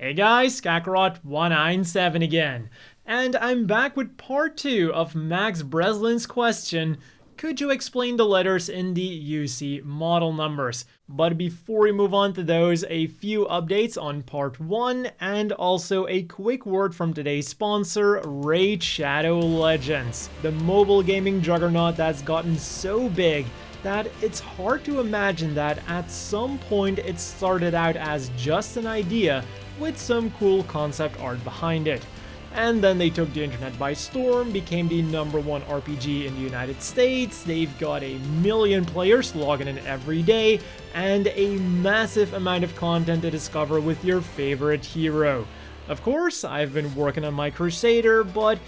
Hey guys, Kakarot197 again, and I'm back with part 2 of Max Breslin's question, could you explain the letters in the UC model numbers? But before we move on to those, a few updates on part 1 and also a quick word from today's sponsor, Raid Shadow Legends, the mobile gaming juggernaut that's gotten so big that it's hard to imagine that at some point it started out as just an idea with some cool concept art behind it. And then they took the internet by storm, became the #1 RPG in the United States, they've got 1 million players logging in every day, and a massive amount of content to discover with your favorite hero. Of course, I've been working on my Crusader, but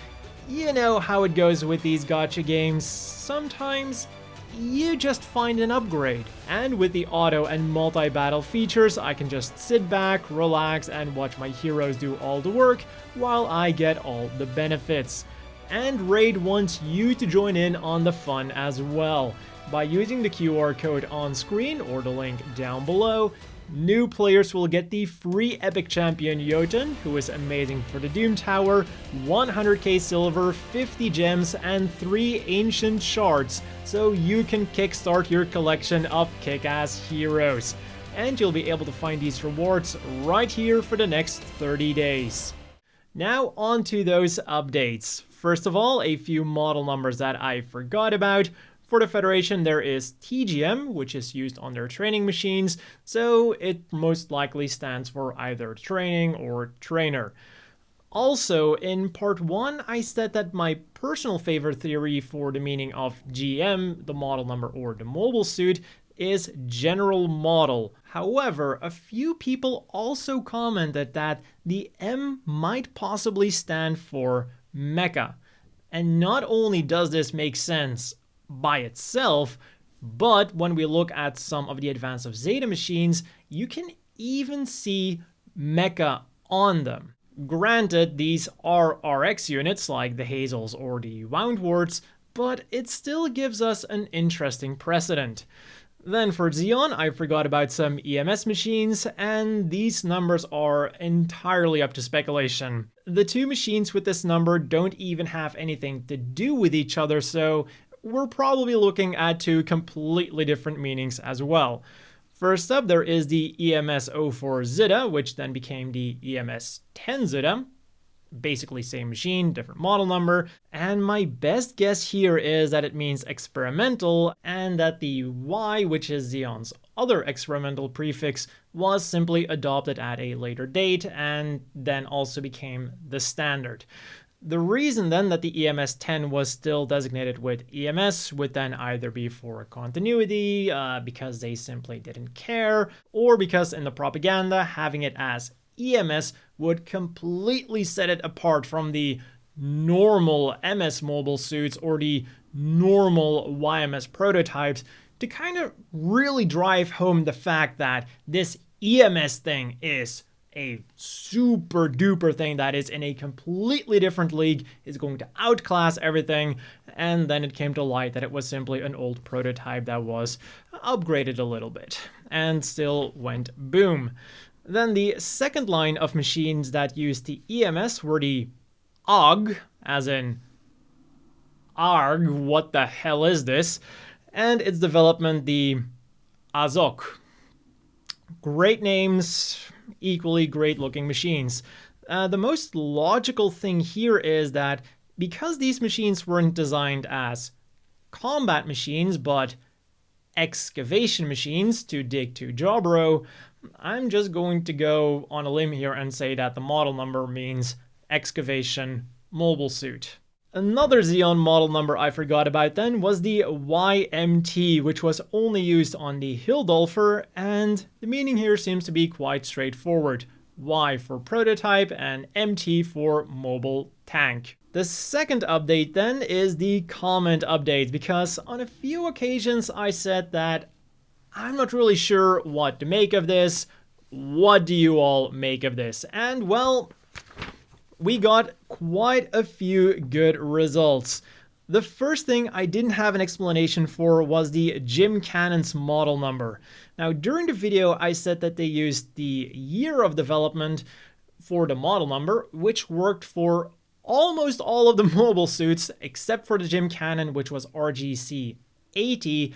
you know how it goes with these gacha games. Sometimes you just find an upgrade. And with the auto and multi-battle features, I can just sit back, relax, and watch my heroes do all the work while I get all the benefits. And Raid wants you to join in on the fun as well. By using the QR code on screen or the link down below, new players will get the free epic champion Jotun, who is amazing for the Doom Tower, 100k silver, 50 gems, and 3 ancient shards, so you can kickstart your collection of kick-ass heroes. And you'll be able to find these rewards right here for the next 30 days. Now on to those updates. First of all, a few model numbers that I forgot about. For the Federation, there is TGM, which is used on their training machines, so it most likely stands for either training or trainer. Also, in part 1, I said that my personal favorite theory for the meaning of GM, the model number or the mobile suit, is general model. However, a few people also commented that the M might possibly stand for mecha. And not only does this make sense by itself, but when we look at some of the Advanced of Zeta machines, you can even see mecha on them. Granted, these are RX units like the Hazels or the Woundwards, but it still gives us an interesting precedent. Then for Xeon, I forgot about some EMS machines, and these numbers are entirely up to speculation. The two machines with this number don't even have anything to do with each other, so we're probably looking at two completely different meanings as well. First up, there is the EMS-04 Zeta, which then became the EMS-10 Zeta. Basically same machine, different model number. And my best guess here is that it means experimental, and that the Y, which is Xeon's other experimental prefix, was simply adopted at a later date and then also became the standard. The reason then that the EMS-10 was still designated with EMS would then either be for continuity, because they simply didn't care, or because in the propaganda, having it as EMS would completely set it apart from the normal MS mobile suits or the normal YMS prototypes to kind of really drive home the fact that this EMS thing is a super duper thing that is in a completely different league, is going to outclass everything, and then it came to light that it was simply an old prototype that was upgraded a little bit, and still went boom. Then the second line of machines that used the EMS were the AUG, as in ARG, what the hell is this? And its development, the Azok. Great names, equally great looking machines. The most logical thing here is that because these machines weren't designed as combat machines, but excavation machines to dig to Jobro, I'm just going to go on a limb here and say that the model number means excavation mobile suit. Another Xeon model number I forgot about then was the YMT, which was only used on the Hildolfer, and the meaning here seems to be quite straightforward. Y for prototype and MT for mobile tank. The second update then is the comment update, because on a few occasions I said that I'm not really sure what to make of this. What do you all make of this? And well, we got quite a few good results. The first thing I didn't have an explanation for was the Jim Cannon's model number. Now, during the video, I said that they used the year of development, for the model number, which worked for almost all of the mobile suits except for the Gym Cannon, which was RGC 80,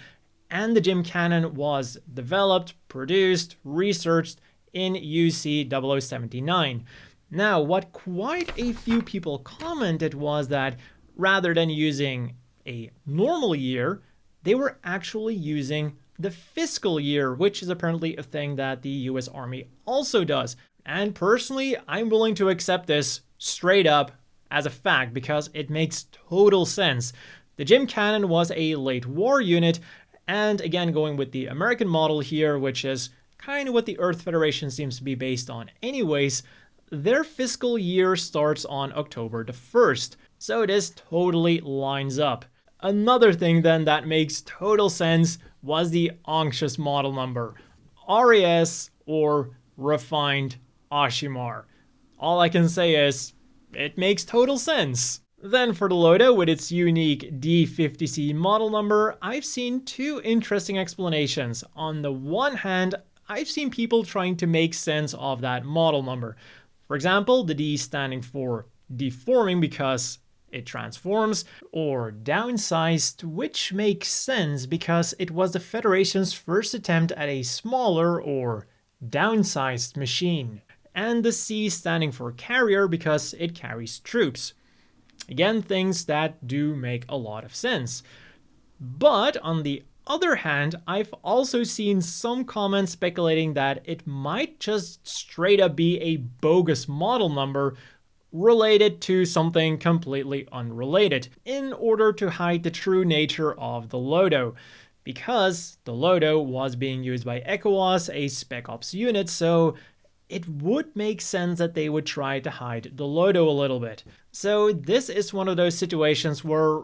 and the Gym Cannon was developed, produced, researched in UC 0079. Now, what quite a few people commented was that rather than using a normal year, they were actually using the fiscal year, which is apparently a thing that the US Army also does. And personally, I'm willing to accept this straight up as a fact because it makes total sense. The Gym Cannon was a late war unit, and again, going with the American model here, which is kind of what the Earth Federation seems to be based on anyways, their fiscal year starts on October the 1st. So this totally lines up. Another thing then that makes total sense was the Anxious model number, RAS or Refined Ashimar. All I can say is, it makes total sense. Then for the Loda with its unique D50C model number, I've seen two interesting explanations. On the one hand, I've seen people trying to make sense of that model number. For example, the D standing for deforming because it transforms, or downsized, which makes sense because it was the Federation's first attempt at a smaller or downsized machine. And the C standing for carrier because it carries troops. Again, things that do make a lot of sense. But on the other hand, I've also seen some comments speculating that it might just straight up be a bogus model number related to something completely unrelated in order to hide the true nature of the Lodo. Because the Lodo was being used by ECOWAS, a Spec Ops unit, so it would make sense that they would try to hide the Lodo a little bit. So this is one of those situations where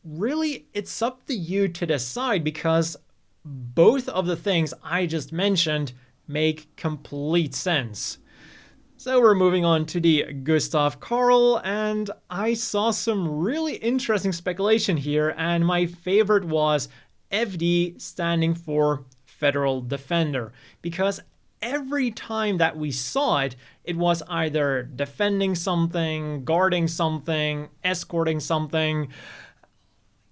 really it's up to you to decide because both of the things I just mentioned make complete sense. So we're moving on to the Gustav Karl, and I saw some really interesting speculation here, and my favorite was FD standing for Federal Defender, because every time that we saw it, it was either defending something, guarding something, escorting something,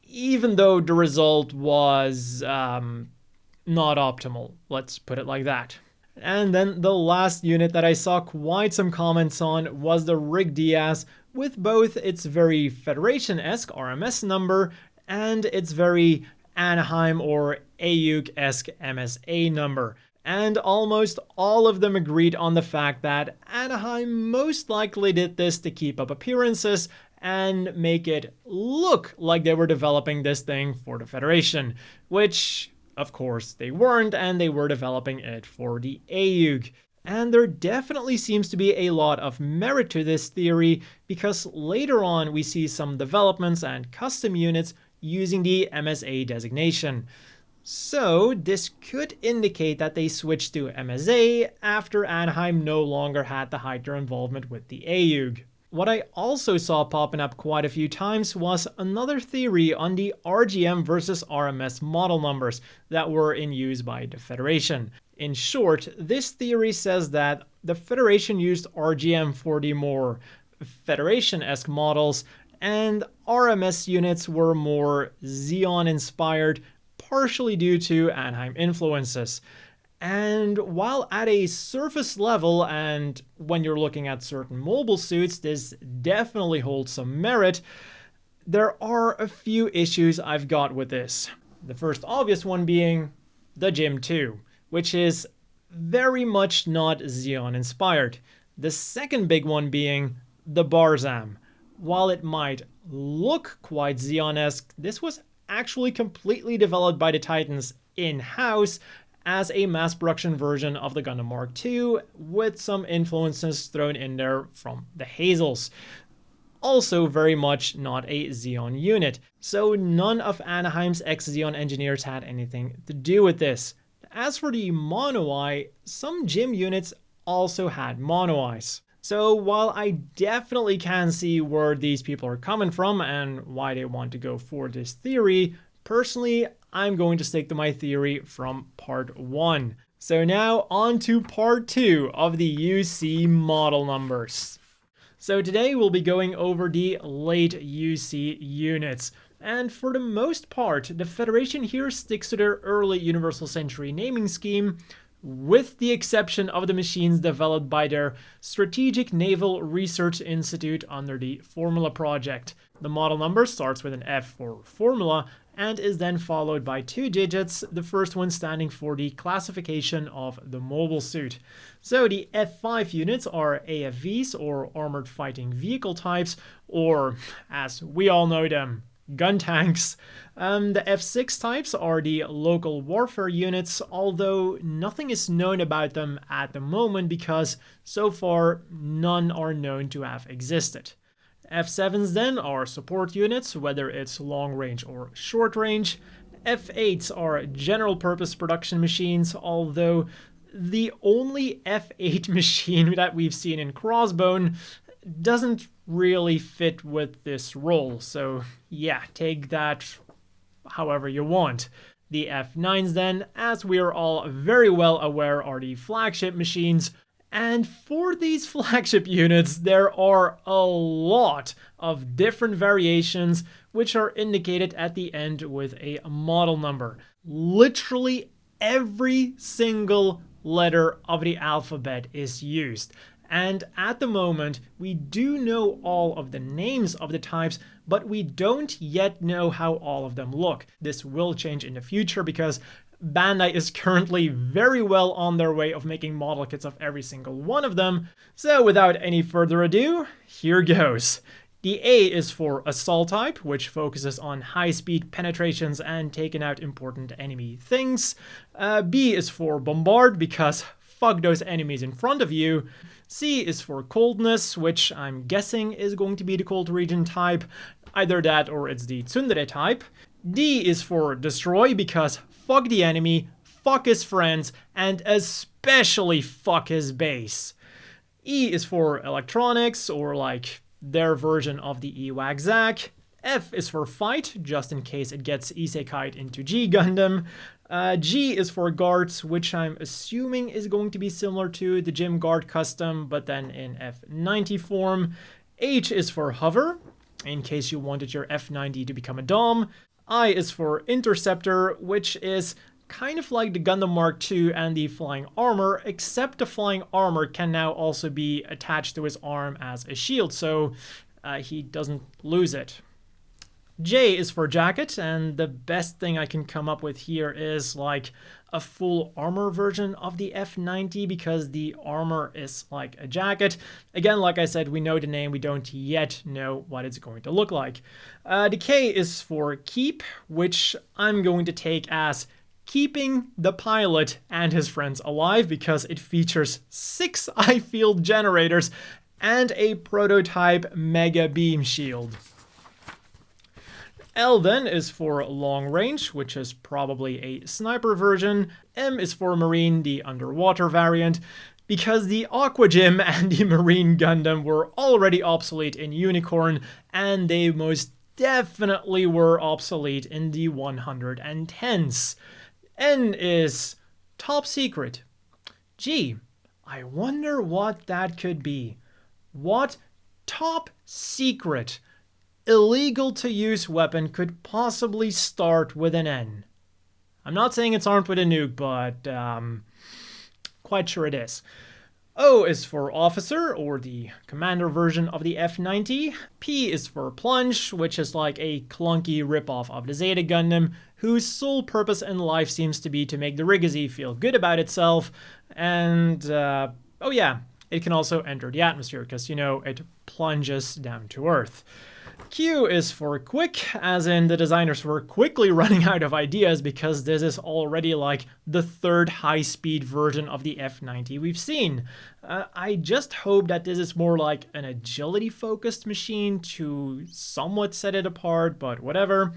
even though the result was not optimal, let's put it like that. And then the last unit that I saw quite some comments on was the Rig Diaz, with both its very Federation-esque RMS number and its very Anaheim or AUG-esque MSA number. And almost all of them agreed on the fact that Anaheim most likely did this to keep up appearances and make it look like they were developing this thing for the Federation, which of course they weren't, and they were developing it for the AUG. And there definitely seems to be a lot of merit to this theory because later on we see some developments and custom units using the MSA designation. So this could indicate that they switched to MSA after Anaheim no longer had to hide their involvement with the AUG. What I also saw popping up quite a few times was another theory on the RGM versus RMS model numbers that were in use by the Federation. In short, this theory says that the Federation used RGM for the more Federation-esque models, and RMS units were more Xeon-inspired, partially due to Anaheim influences. And while at a surface level, and when you're looking at certain mobile suits, this definitely holds some merit, there are a few issues I've got with this. The first obvious one being the Gym 2, which is very much not Xeon inspired. The second big one being the Barzam. While it might look quite Xeon-esque, this was actually completely developed by the Titans in-house as a mass production version of the Gundam Mark II, with some influences thrown in there from the Hazels. Also very much not a Xeon unit, so none of Anaheim's ex-Xeon engineers had anything to do with this. As for the Mono Eye, some Gym units also had Mono Eyes. So while I definitely can see where these people are coming from and why they want to go for this theory, personally, I'm going to stick to my theory from part 1. So now on to part 2 of the UC model numbers. So today we'll be going over the late UC units. And for the most part, the Federation here sticks to their early Universal Century naming scheme, with the exception of the machines developed by their Strategic Naval Research Institute under the Formula Project. The model number starts with an F for Formula and is then followed by 2 digits, the first one standing for the classification of the mobile suit. So the F5 units are AFVs, or Armored Fighting Vehicle types, or as we all know them, gun tanks. The F6 types are the local warfare units, although nothing is known about them at the moment because so far none are known to have existed. F7s then are support units, whether it's long range or short range. F8s are general purpose production machines, although the only F8 machine that we've seen in Crossbone doesn't really fit with this role, so yeah, take that however you want. The F9s then, as we are all very well aware, are the flagship machines, and for these flagship units there are a lot of different variations which are indicated at the end with a model number. Literally every single letter of the alphabet is used. And at the moment, we do know all of the names of the types, but we don't yet know how all of them look. This will change in the future because Bandai is currently very well on their way of making model kits of every single one of them. So without any further ado, here goes. The A is for Assault type, which focuses on high-speed penetrations and taking out important enemy things. B is for Bombard, because fuck those enemies in front of you. C is for Coldness, which I'm guessing is going to be the cold region type. Either that or it's the Tsundere type. D is for Destroy, because fuck the enemy, fuck his friends, and especially fuck his base. E is for Electronics, or like their version of the Ewag-Zack. F is for Fight, just in case it gets isekai'd into G Gundam. G is for Guards, which I'm assuming is going to be similar to the Gym Guard custom, but then in F90 form. H is for Hover, in case you wanted your F90 to become a Dom. I is for Interceptor, which is kind of like the Gundam Mark II and the Flying Armor, except the Flying Armor can now also be attached to his arm as a shield, so he doesn't lose it. J is for Jacket, and the best thing I can come up with here is like a full armor version of the F90, because the armor is like a jacket. Again, like I said, we know the name, we don't yet know what it's going to look like. The K is for Keep, which I'm going to take as keeping the pilot and his friends alive, because it features 6 eye-field generators and a prototype Mega Beam Shield. L then is for long range, which is probably a sniper version. M is for Marine, the underwater variant, because the Aqua Gym and the Marine Gundam were already obsolete in Unicorn, and they most definitely were obsolete in the 110s. N is Top Secret. Gee, I wonder what that could be. What top secret illegal to use weapon could possibly start with an N? I'm not saying it's armed with a nuke, but quite sure it is. O is for Officer, or the commander version of the F90. P is for Plunge, which is like a clunky ripoff of the Zeta Gundam, whose sole purpose in life seems to be to make the Rigazi feel good about itself. And, oh yeah, it can also enter the atmosphere, because, you know, it plunges down to Earth. Q is for Quick, as in the designers were quickly running out of ideas, because this is already like the 3rd high-speed version of the F90 we've seen. I just hope that this is more like an agility-focused machine to somewhat set it apart, but whatever.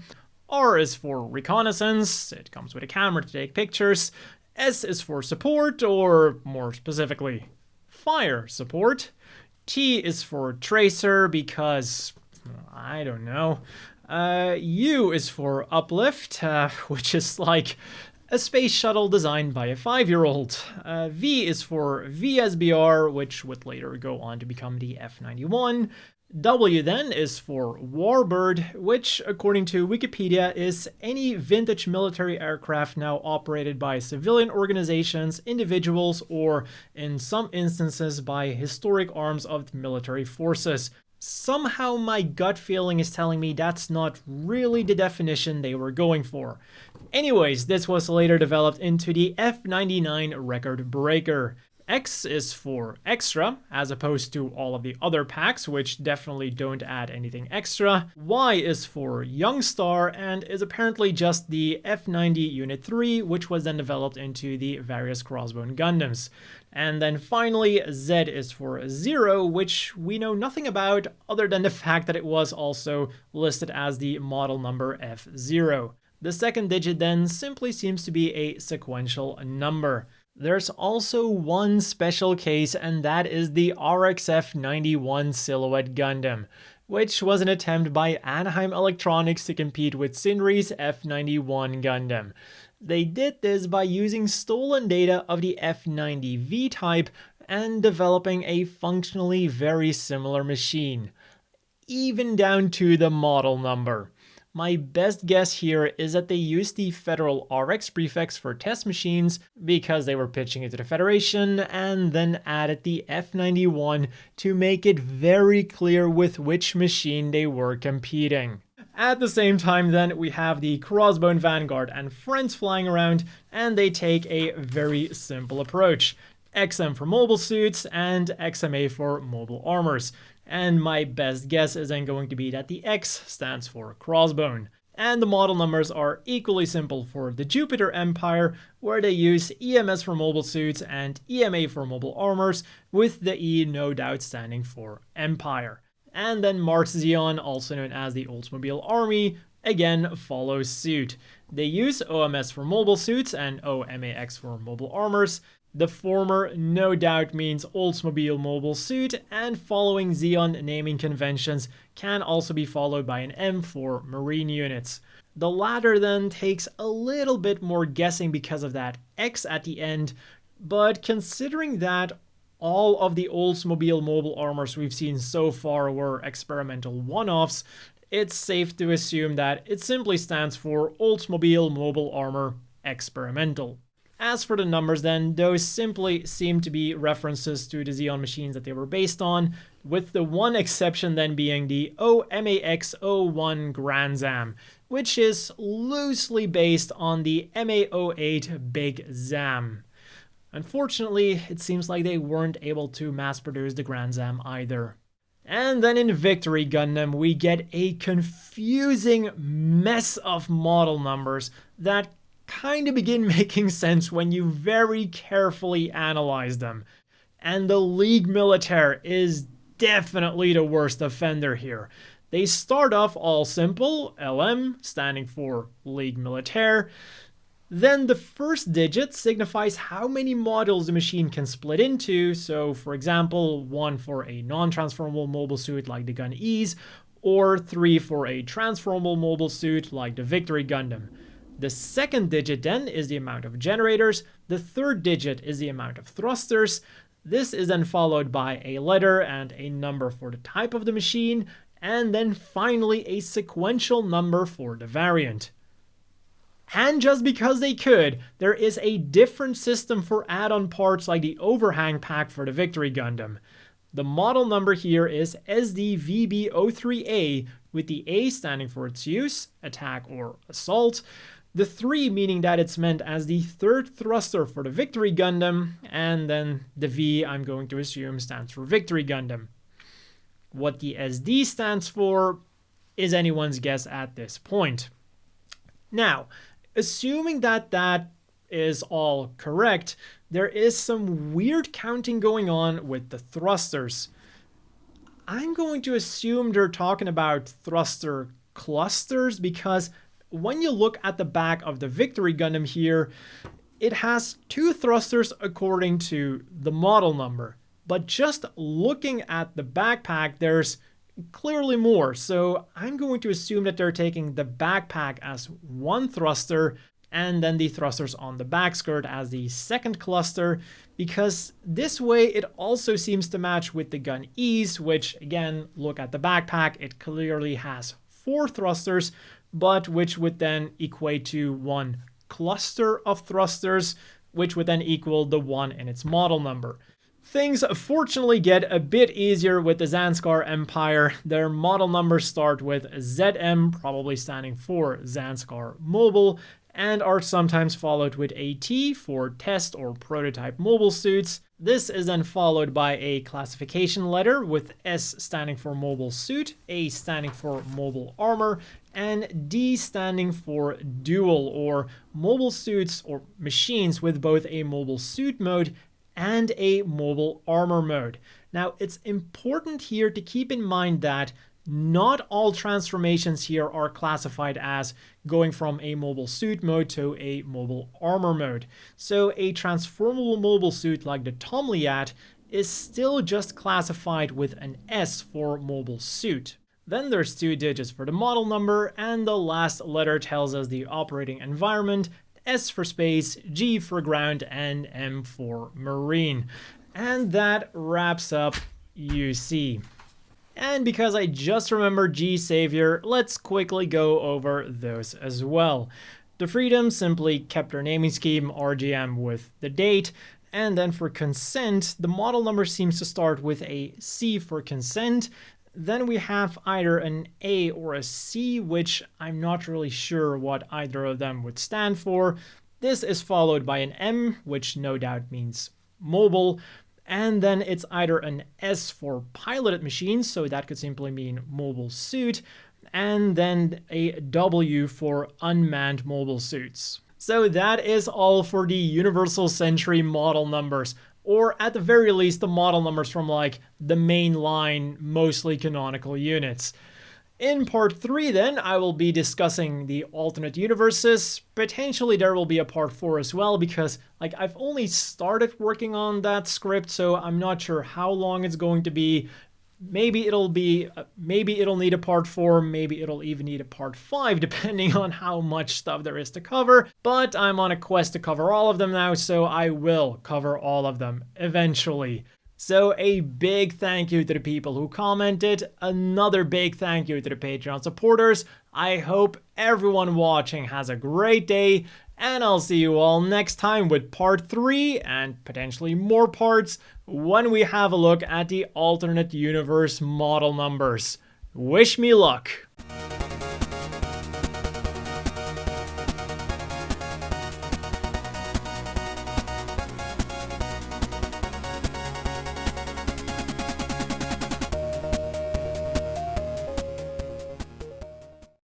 R is for Reconnaissance, it comes with a camera to take pictures. S is for Support, or more specifically, Fire Support. T is for Tracer, because I don't know. U is for Uplift, which is like a space shuttle designed by a 5-year-old. V is for VSBR, which would later go on to become the F-91. W then is for Warbird, which according to Wikipedia is any vintage military aircraft now operated by civilian organizations, individuals, or in some instances by historic arms of the military forces. Somehow my gut feeling is telling me that's not really the definition they were going for. Anyways, this was later developed into the F-99 record breaker. X is for extra, as opposed to all of the other packs, which definitely don't add anything extra. Y is for Youngstar, and is apparently just the F-90 Unit 3, which was then developed into the various Crossbone Gundams. And then finally, Z is for Zero, which we know nothing about other than the fact that it was also listed as the model number F0. The second digit then simply seems to be a sequential number. There's also one special case, and that is the RXF-91 Silhouette Gundam, which was an attempt by Anaheim Electronics to compete with Sindri's F-91 Gundam. They did this by using stolen data of the F-90V type and developing a functionally very similar machine, even down to the model number. My best guess here is that they used the Federal RX prefix for test machines because they were pitching it to the Federation, and then added the F-91 to make it very clear with which machine they were competing. At the same time then, we have the Crossbone Vanguard and friends flying around, and they take a very simple approach. XM for mobile suits and XMA for mobile armors. And my best guess is then going to be that the X stands for Crossbone. And the model numbers are equally simple for the Jupiter Empire, where they use EMS for mobile suits and EMA for mobile armors, with the E no doubt standing for Empire. And then Mars Xeon, also known as the Oldsmobile Army, again follows suit. They use OMS for mobile suits and OMAX for mobile armors. The former no doubt means Oldsmobile Mobile Suit, and following Xeon naming conventions can also be followed by an M for Marine units. The latter then takes a little bit more guessing because of that X at the end, but considering that all of the Oldsmobile mobile armors we've seen so far were experimental one-offs, it's safe to assume that it simply stands for Oldsmobile Mobile Armor Experimental. As for the numbers then, those simply seem to be references to the Xeon machines that they were based on, with the one exception then being the OMAX-01 Grand Zam, which is loosely based on the MA-08 Big Zam. Unfortunately, it seems like they weren't able to mass produce the Grand Zam either. And then in Victory Gundam, we get a confusing mess of model numbers that kind of begin making sense when you very carefully analyze them. And the Ligue Militaire is definitely the worst offender here. They start off all simple, LM, standing for Ligue Militaire. Then the first digit signifies how many modules the machine can split into, so for example, 1 for a non-transformable mobile suit like the Gun E's, or 3 for a transformable mobile suit like the Victory Gundam. The second digit then is the amount of generators, the third digit is the amount of thrusters. This is then followed by a letter and a number for the type of the machine, and then finally a sequential number for the variant. And just because they could, there is a different system for add-on parts like the overhang pack for the Victory Gundam. The model number here is SDVB03A, with the A standing for its use, attack or assault, the 3 meaning that it's meant as the third thruster for the Victory Gundam, and then the V, I'm going to assume, stands for Victory Gundam. What the SD stands for is anyone's guess at this point. Now, assuming that that is all correct, there is some weird counting going on with the thrusters. I'm going to assume they're talking about thruster clusters, because when you look at the back of the Victory Gundam here, it has 2 thrusters according to the model number. But just looking at the backpack, there's clearly more. So I'm going to assume that they're taking the backpack as 1 thruster, and then the thrusters on the back skirt as the second cluster, because this way it also seems to match with the gun E's, which again, look at the backpack, it clearly has 4 thrusters, but which would then equate to one cluster of thrusters, which would then equal the 1 in its model number. Things fortunately get a bit easier with the Zanskar Empire. Their model numbers start with ZM, probably standing for Zanskar Mobile, and are sometimes followed with a T for test or prototype mobile suits. This is then followed by a classification letter with S standing for mobile suit, A standing for mobile armor, and D standing for dual or mobile suits or machines with both a mobile suit mode and a mobile armor mode. Now, it's important here to keep in mind that not all transformations here are classified as going from a mobile suit mode to a mobile armor mode. So a transformable mobile suit like the Tomliat is still just classified with an S for mobile suit. Then there's 2 digits for the model number, and the last letter tells us the operating environment, S for space, G for ground, and M for marine. And that wraps up UC. And because I just remembered G-saviour, let's quickly go over those as well. The Freedom simply kept their naming scheme RGM with the date, and then for consent, the model number seems to start with a C for consent. Then we have either an A or a C, which I'm not really sure what either of them would stand for. This is followed by an M, which no doubt means mobile. And then it's either an S for piloted machines, so that could simply mean mobile suit. And then a W for unmanned mobile suits. So that is all for the Universal Century model numbers. Or at the very least, the model numbers from like the mainline, mostly canonical units. In part 3 then, I will be discussing the alternate universes. Potentially there will be a part 4 as well, because like I've only started working on that script, so I'm not sure how long it's going to be. Maybe it'll need a part 4, maybe it'll even need a part 5, depending on how much stuff there is to cover. But I'm on a quest to cover all of them now, so I will cover all of them eventually. So a big thank you to the people who commented, another big thank you to the Patreon supporters. I hope everyone watching has a great day, and I'll see you all next time with part 3 and potentially more parts when we have a look at the alternate universe model numbers. Wish me luck!